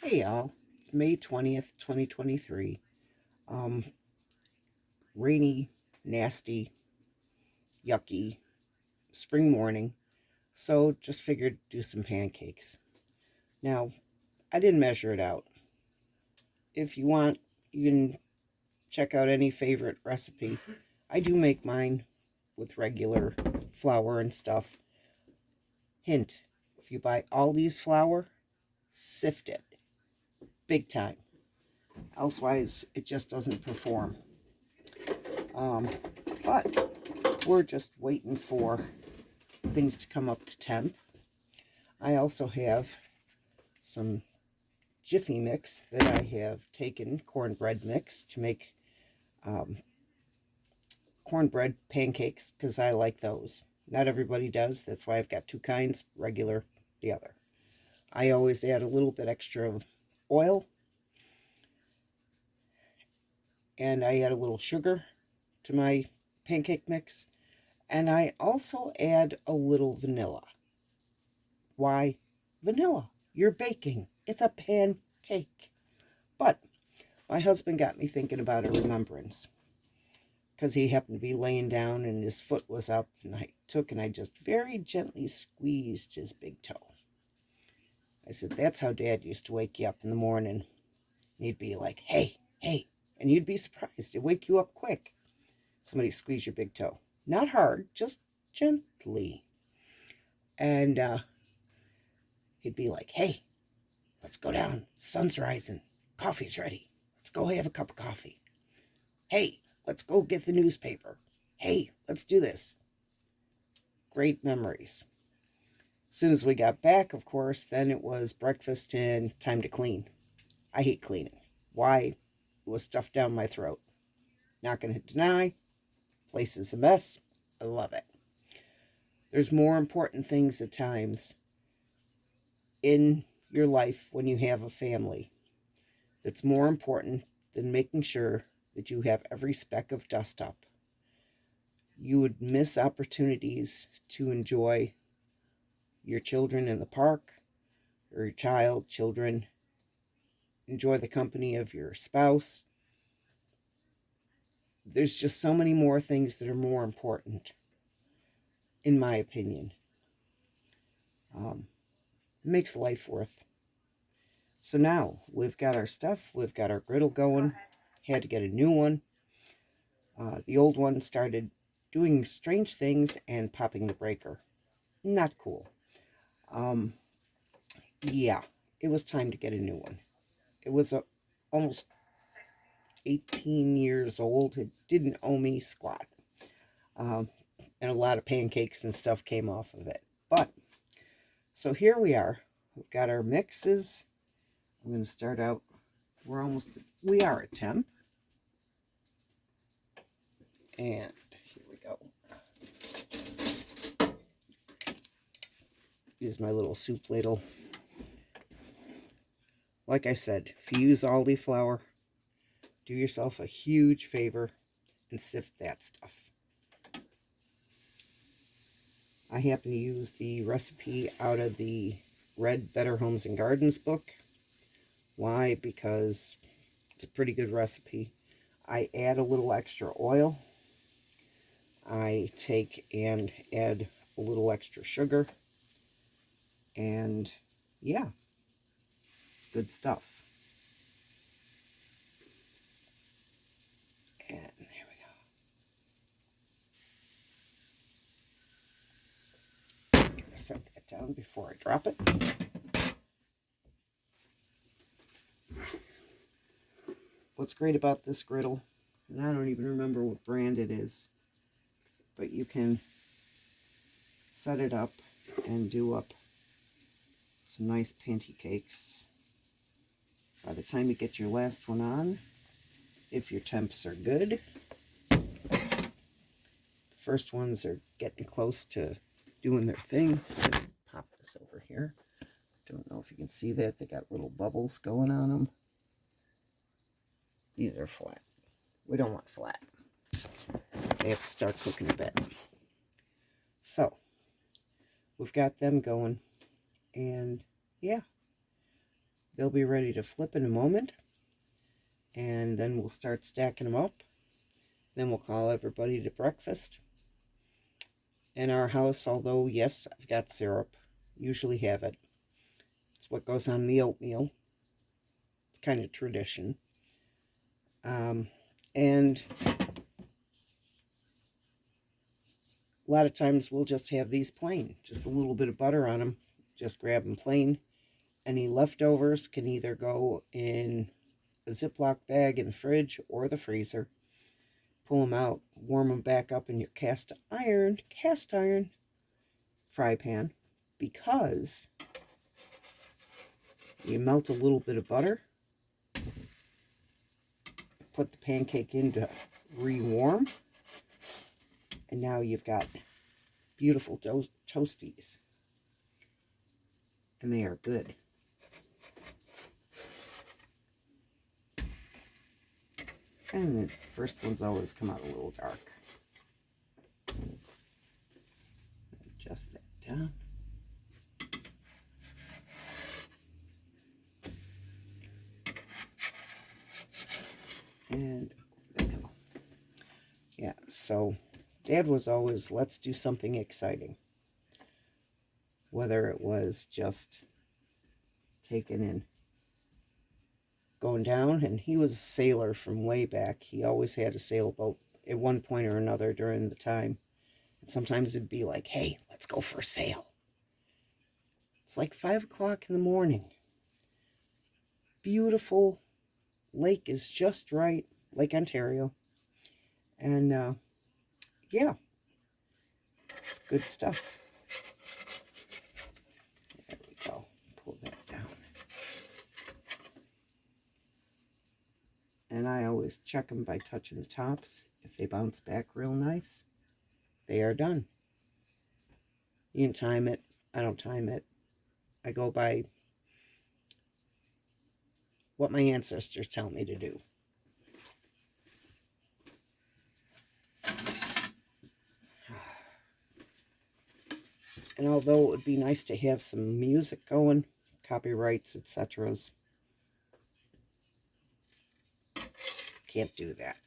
Hey y'all, it's May 20th, 2023. Um, Rainy, nasty, yucky spring morning. So just figured do some pancakes. Now, I didn't measure it out. If you want, you can check out any favorite recipe. I do make mine with regular flour and stuff. Hint, if you buy Aldi's flour, sift it. Big time. Elsewise, it just doesn't perform. Um, but we're just waiting for things to come up to temp. I also have some Jiffy mix that I have taken, cornbread mix, to make um, cornbread pancakes because I like those. Not everybody does. That's why I've got two kinds, regular, the other. I always add a little bit extra of oil, and I add a little sugar to my pancake mix, and I also add a little vanilla. Why vanilla? You're baking. It's a pancake. But my husband got me thinking about a remembrance because he happened to be laying down and his foot was up, and I took and I just very gently squeezed his big toe. I said, that's how Dad used to wake you up in the morning. And he'd be like, hey, hey. And you'd be surprised. It'd wake you up quick. Somebody squeeze your big toe. Not hard, just gently. And he'd be like, hey, let's go down. The sun's rising. Coffee's ready. Let's go have a cup of coffee. Hey, let's go get the newspaper. Hey, let's do this. Great memories. As soon as we got back, of course, then it was breakfast and time to clean. I hate cleaning. Why? It was stuffed down my throat. Not going to deny. Place is a mess. I love it. There's more important things at times in your life when you have a family that's more important than making sure that you have every speck of dust up. You would miss opportunities to enjoy your children in the park, or your children, enjoy the company of your spouse. There's just so many more things that are more important, in my opinion. It makes life worth. So now we've got our stuff, we've got our griddle going. Had to get a new one. The old one started doing strange things and popping the breaker. Not cool. Um, yeah, it was time to get a new one. It was almost 18 years old. It didn't owe me squat. Um, and a lot of pancakes and stuff came off of it. But, so here we are. We've got our mixes. I'm going to start out. We are at temp. And here we go. Use my little soup ladle. Like I said, if you use Aldi flour, do yourself a huge favor and sift that stuff. I happen to use the recipe out of the Red Better Homes and Gardens book. Why? Because it's a pretty good recipe. I add a little extra oil. I take and add a little extra sugar. And yeah, it's good stuff. And there we go. I'm going to set that down before I drop it. What's great about this griddle, and I don't even remember what brand it is, but you can set it up and do up some nice pancakes. By the time you get your last one on, if your temps are good, the first ones are getting close to doing their thing. Pop this over here. Don't know if you can see that. They got little bubbles going on them. These are flat. We don't want flat. They have to start cooking a bit. So, we've got them going. And yeah, They'll be ready to flip in a moment, and then we'll start stacking them up. Then we'll call everybody to breakfast. In our house, although, yes, I've got syrup. Usually have it. It's what goes on the oatmeal. It's kind of tradition. And a lot of times we'll just have these plain. Just a little bit of butter on them. Just grab them plain. Any leftovers can either go in a Ziploc bag in the fridge or the freezer. Pull them out, warm them back up in your cast iron fry pan, because you melt a little bit of butter, put the pancake in to rewarm, and now you've got beautiful toasties, and they are good. And the first ones always come out a little dark. Adjust that down. And there we go. Yeah, so Dad was always, let's do something exciting. Whether it was just taking in, going down, and he was a sailor from way back. He always had a sailboat at one point or another during the time. And sometimes it'd be like, hey, let's go for a sail. It's like 5 o'clock in the morning. Beautiful lake is just right, Lake Ontario. And yeah, it's good stuff. There we go. Pull that down. And I always check them by touching the tops. If they bounce back real nice, they are done. You can time it. I don't time it. I go by what my ancestors tell me to do. And although it would be nice to have some music going, copyrights, etc., can't do that.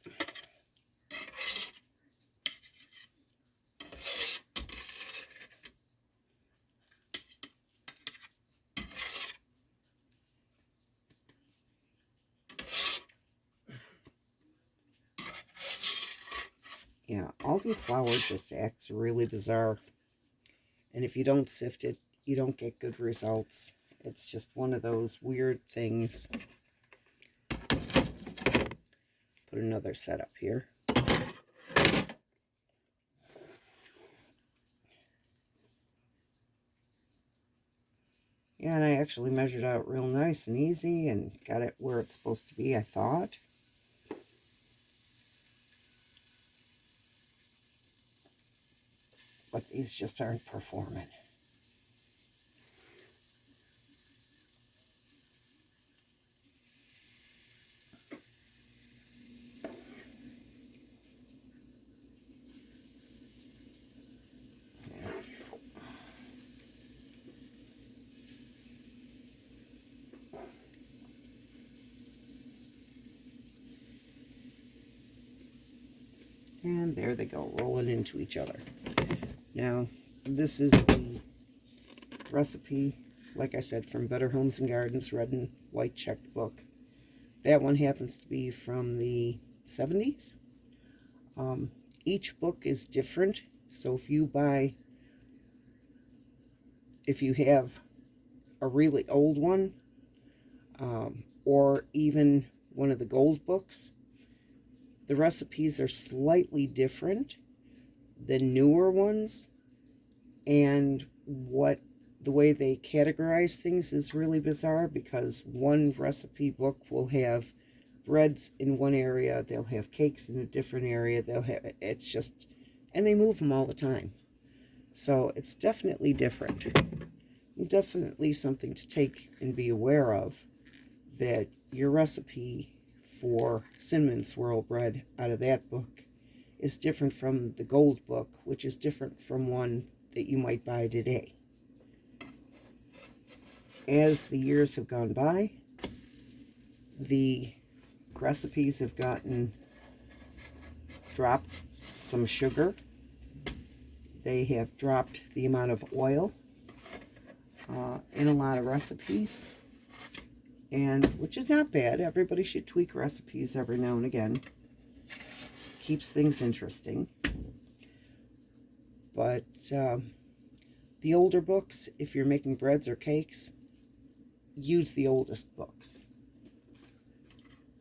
Yeah, Aldi flour just acts really bizarre. And if you don't sift it, you don't get good results. It's just one of those weird things. Put another setup here. Yeah, and I actually measured out real nice and easy and got it where it's supposed to be, I thought. But these just aren't performing. And there they go, rolling into each other. Now, this is the recipe, like I said, from Better Homes and Gardens, red and white checked book. That one happens to be from the 70s. Each book is different, so if you have a really old one, or even one of the gold books, the recipes are slightly different than newer ones, and the way they categorize things is really bizarre, because one recipe book will have breads in one area, they'll have cakes in a different area, it's just, and they move them all the time. So it's definitely different. Definitely something to take and be aware of, that your recipe for cinnamon swirl bread out of that book is different from the gold book, which is different from one that you might buy today. as the years have gone by, the recipes have dropped some sugar. They have dropped the amount of oil in a lot of recipes, and which is not bad. Everybody should tweak recipes every now and again. Keeps things interesting. But the older books, if you're making breads or cakes, use the oldest books.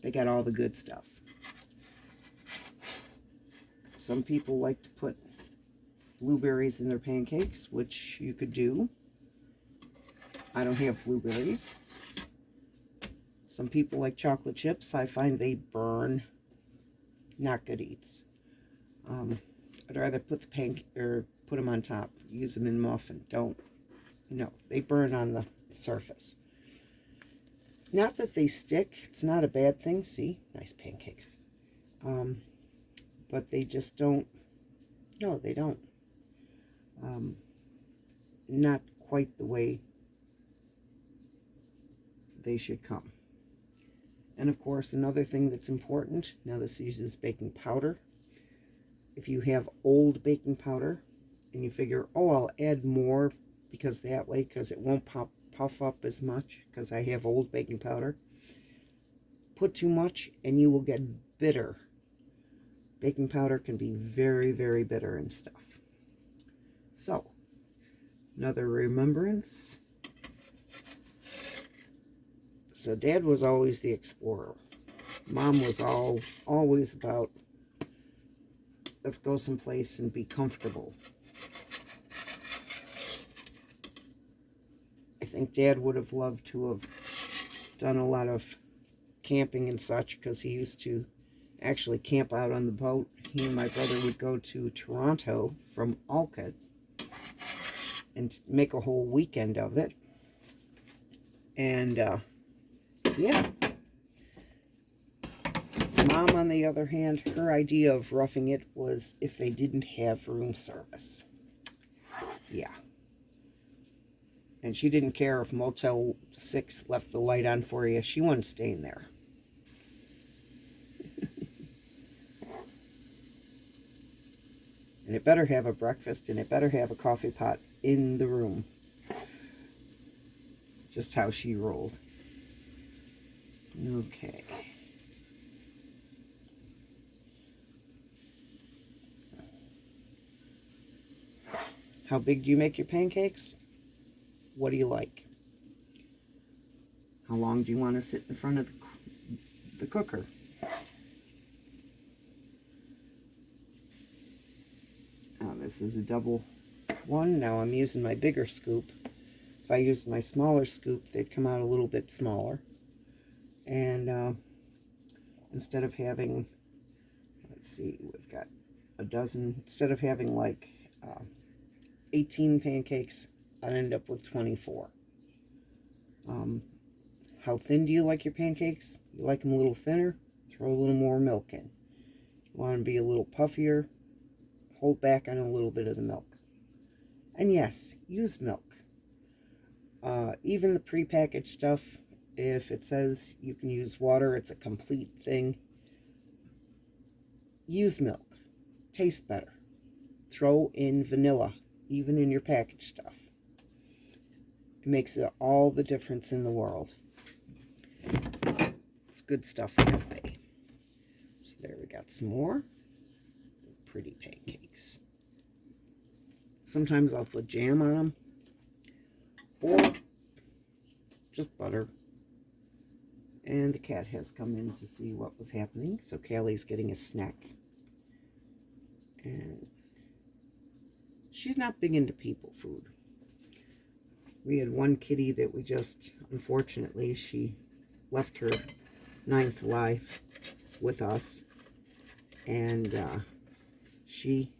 They got all the good stuff. Some people like to put blueberries in their pancakes, which you could do. I don't have blueberries. Some people like chocolate chips. I find they burn. Not good eats. I'd rather put put them on top. Use them in muffin. No, they burn on the surface. Not that they stick. It's not a bad thing. See, nice pancakes. But they just don't. No, they don't. Not quite the way they should come. And of course, another thing that's important, now this uses baking powder. If you have old baking powder and you figure, oh, I'll add more because it won't puff up as much because I have old baking powder, put too much and you will get bitter. Baking powder can be very, very bitter and stuff. So, another remembrance. So Dad was always the explorer. Mom was always about, let's go someplace and be comfortable. I think Dad would have loved to have done a lot of camping and such, because he used to actually camp out on the boat. He and my brother would go to Toronto from Alcott and make a whole weekend of it. And yeah. Mom, on the other hand, her idea of roughing it was if they didn't have room service. Yeah. And she didn't care if Motel 6 left the light on for you. She wasn't staying there. And it better have a breakfast, and it better have a coffee pot in the room. Just how she rolled. Okay. How big do you make your pancakes? What do you like? How long do you want to sit in front of the cooker? Now this is a double one. Now I'm using my bigger scoop. If I used my smaller scoop, they'd come out a little bit smaller. And instead of having, let's see, we've got a dozen. Instead of having like 18 pancakes, I'd end up with 24. How thin do you like your pancakes? You like them a little thinner? Throw a little more milk in. You want to be a little puffier? Hold back on a little bit of the milk. And yes, use milk. Even the prepackaged stuff, if it says you can use water, it's a complete thing. Use milk. Tastes better. Throw in vanilla, even in your packaged stuff. It makes it all the difference in the world. It's good stuff that way. So there we got some more pretty pancakes. Sometimes I'll put jam on them, or just butter. And the cat has come in to see what was happening, so Callie's getting a snack. And she's not big into people food. We had one kitty that we just, unfortunately, she left her 9th life with us. And she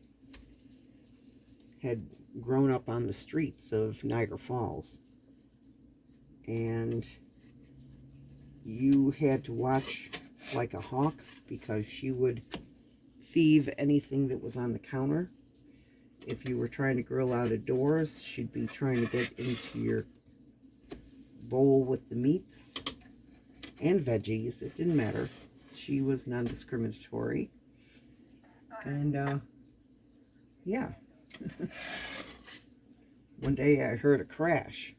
had grown up on the streets of Niagara Falls. And you had to watch like a hawk, because she would thieve anything that was on the counter. If you were trying to grill out of doors, she'd be trying to get into your bowl with the meats and veggies. It didn't matter. She was non-discriminatory. And yeah. One day I heard a crash.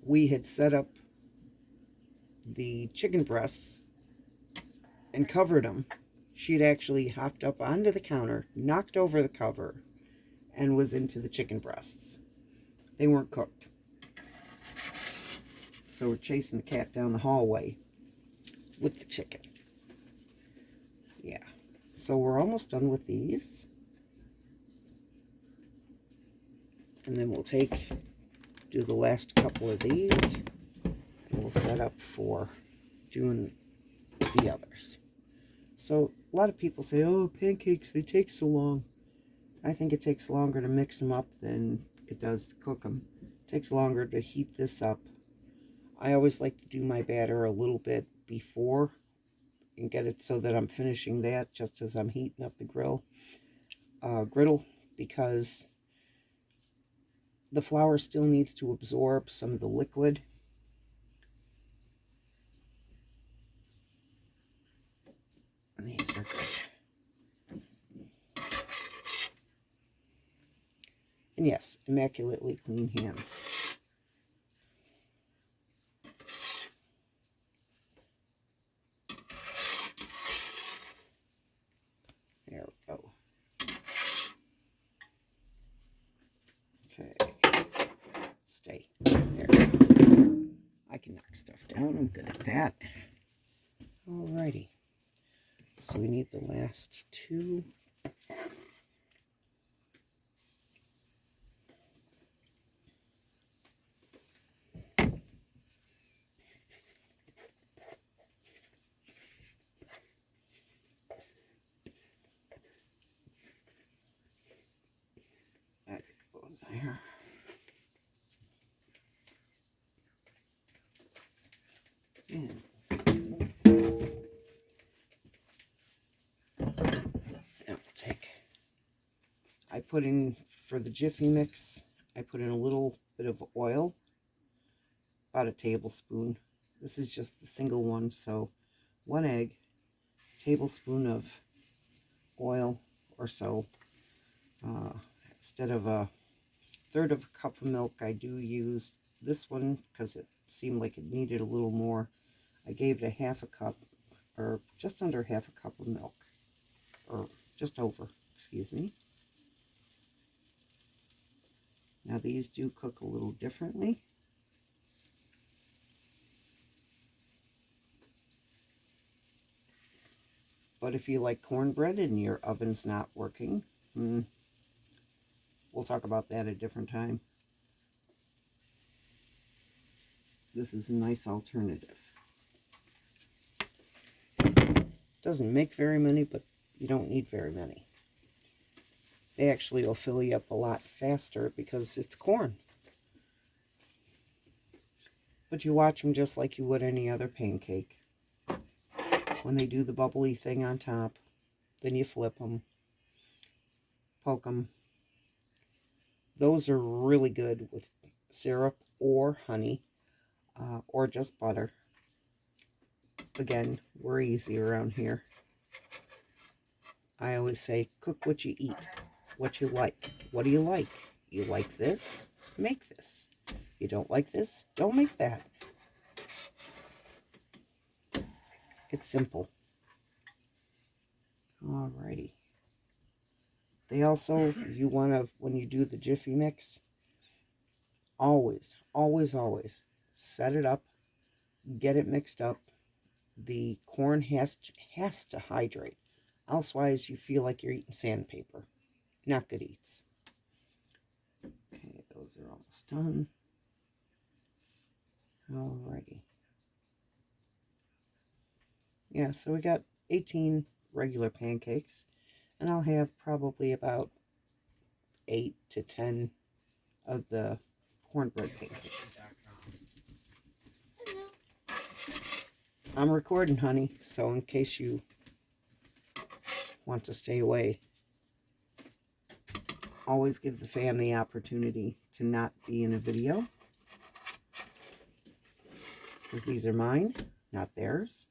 We had set up the chicken breasts and covered them. She'd actually hopped up onto the counter, knocked over the cover, and was into the chicken breasts. They weren't cooked. So we're chasing the cat down the hallway with the chicken. Yeah. So we're almost done with these. And then we'll do the last couple of these, and we'll set up for doing the others. So a lot of people say, oh, pancakes, they take so long. I think it takes longer to mix them up than it does to cook them. It takes longer to heat this up. I always like to do my batter a little bit before and get it so that I'm finishing that just as I'm heating up the griddle, because the flour still needs to absorb some of the liquid. And these are good. And yes, immaculately clean hands. There we go. Okay. Stay. There. I can knock stuff down. I'm good at that. Alrighty. So we need the last two. That goes there. And I'll take, I put in, for the Jiffy mix, I put in a little bit of oil, about a tablespoon. This is just the single one, so 1 egg, tablespoon of oil or so. Instead of a third of a cup of milk, I do use this one because it seemed like it needed a little more. I gave it a half a cup, or just under half a cup of milk, or just over, excuse me. Now these do cook a little differently. But if you like cornbread and your oven's not working, we'll talk about that at a different time. This is a nice alternative. Doesn't make very many, but you don't need very many. They actually will fill you up a lot faster because it's corn. But you watch them just like you would any other pancake. When they do the bubbly thing on top, then you flip them, poke them. Those are really good with syrup or honey, or just butter. Again, we're easy around here. I always say, cook what you eat, what you like. What do you like? You like this? Make this. You don't like this? Don't make that. It's simple. Alrighty. They also, you want to, when you do the Jiffy mix, always, always, always set it up, get it mixed up. The corn has to hydrate. Elsewise, you feel like you're eating sandpaper. Not good eats. Okay, those are almost done. Alrighty. Yeah, so we got 18 regular pancakes, and I'll have probably about 8 to 10 of the cornbread pancakes. I'm recording, honey, so in case you want to stay away, always give the fan the opportunity to not be in a video. because these are mine, not theirs.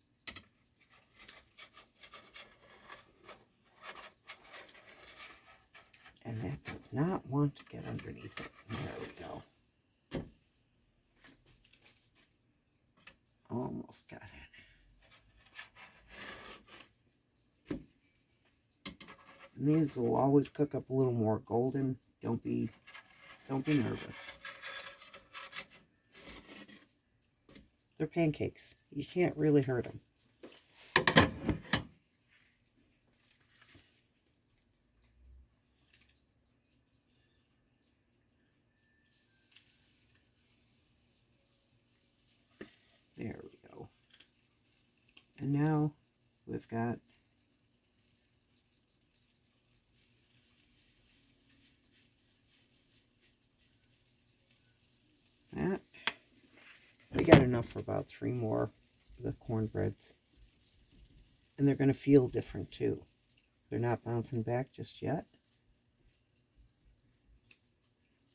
And that does not want to get underneath it. There we go. Almost got it. And these will always cook up a little more golden. Don't be nervous. They're pancakes. You can't really hurt them. There we go. And now we've got that. We got enough for about 3 more of the cornbreads. And they're going to feel different too. They're not bouncing back just yet.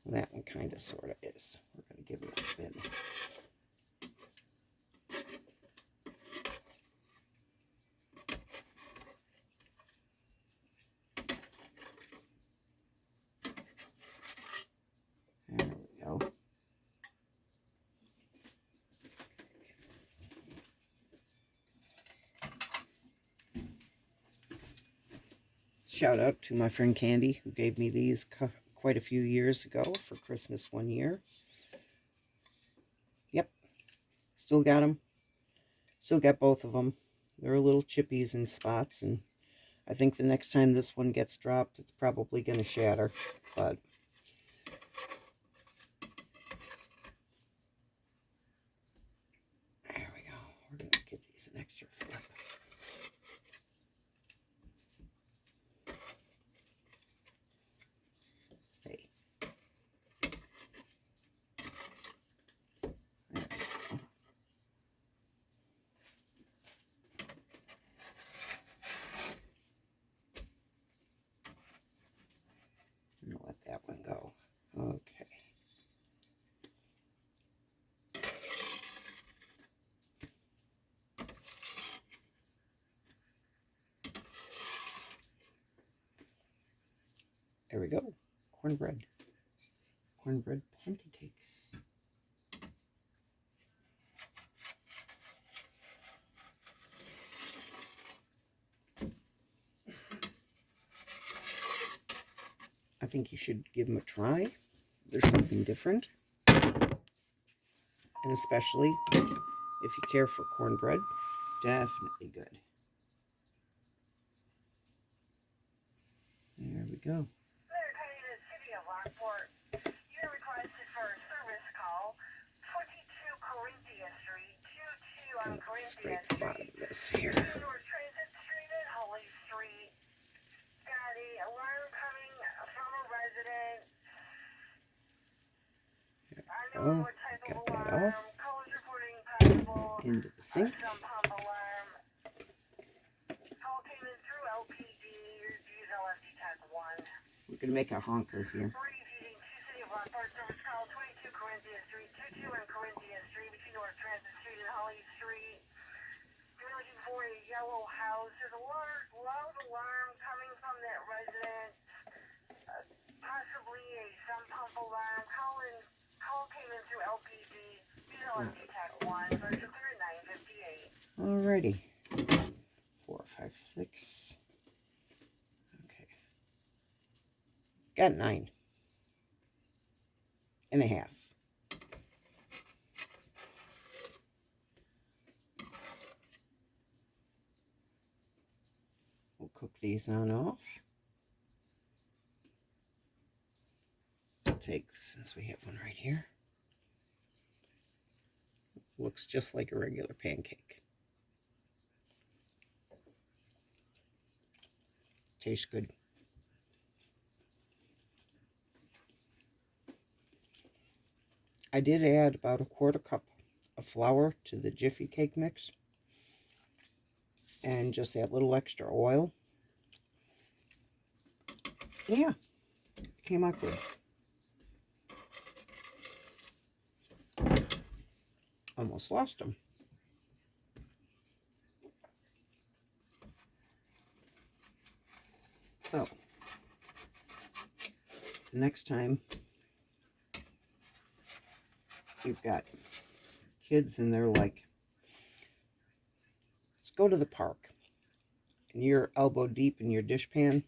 Well, that one kind of sort of is. We're going to give it a spin. There we go. Shout out to my friend Candy, who gave me these quite a few years ago for Christmas one year. Yep, still got them. Still got both of them. They're a little chippies in spots, and I think the next time this one gets dropped, it's probably going to shatter. But there we go. We're going to give these an extra flip. Stay. I'm going to let that one go. Okay. There we go. Cornbread. Cornbread pancakes. I think you should give them a try. There's something different. And especially if you care for cornbread, definitely good. There we go. Let's scrape the bottom of this here. Oh, got that off. Into the sink. We're going to make a honker here. For a yellow house. There's a loud alarm coming from that resident, possibly a sump pump alarm. Call came in through LPD. These are LPD Tech 1, register at 9:58. Alrighty. 4, 5, 6. Okay. Got 9.5. We'll cook these on off. Take, since we have one right here. Looks just like a regular pancake. Tastes good. I did add about a 1/4 cup of flour to the Jiffy cake mix. And just that little extra oil. Yeah, came out good. Almost lost them. So, the next time you've got kids and they're like, let's go to the park, and you're elbow deep in your dishpan,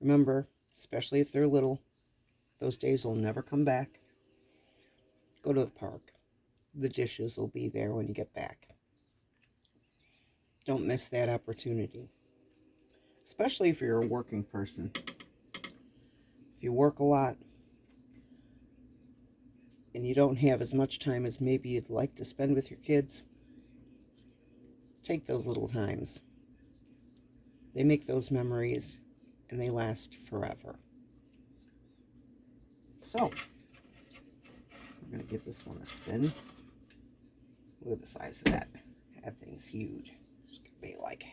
remember, especially if they're little, those days will never come back. Go to the park. The dishes will be there when you get back. Don't miss that opportunity, especially if you're a working person. If you work a lot and you don't have as much time as maybe you'd like to spend with your kids, take those little times. They make those memories and they last forever. So, I'm going to give this one a spin. Look at the size of that. That thing's huge. It's going to be like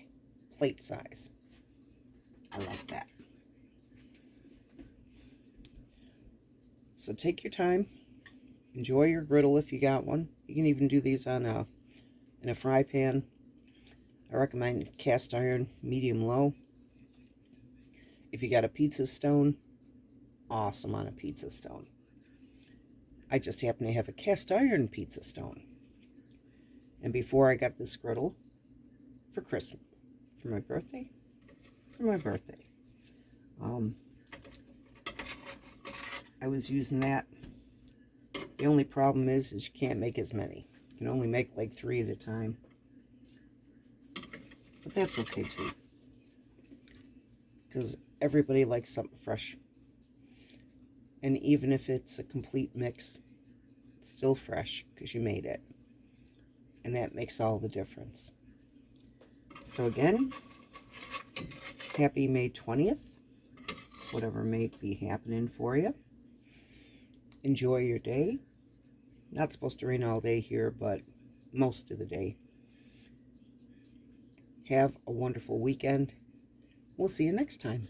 plate size. I like that. So take your time. Enjoy your griddle if you got one. You can even do these in a fry pan. I recommend cast iron, medium low. If you got a pizza stone, awesome on a pizza stone. I just happen to have a cast iron pizza stone. And before I got this griddle for Christmas, for my birthday, I was using that. The only problem is you can't make as many. You can only make like 3 at a time. But that's okay too, because everybody likes something fresh. And even if it's a complete mix, it's still fresh because you made it. And that makes all the difference. So again, happy May 20th, whatever may be happening for you. Enjoy your day. Not supposed to rain all day here, but most of the day. Have a wonderful weekend. We'll see you next time.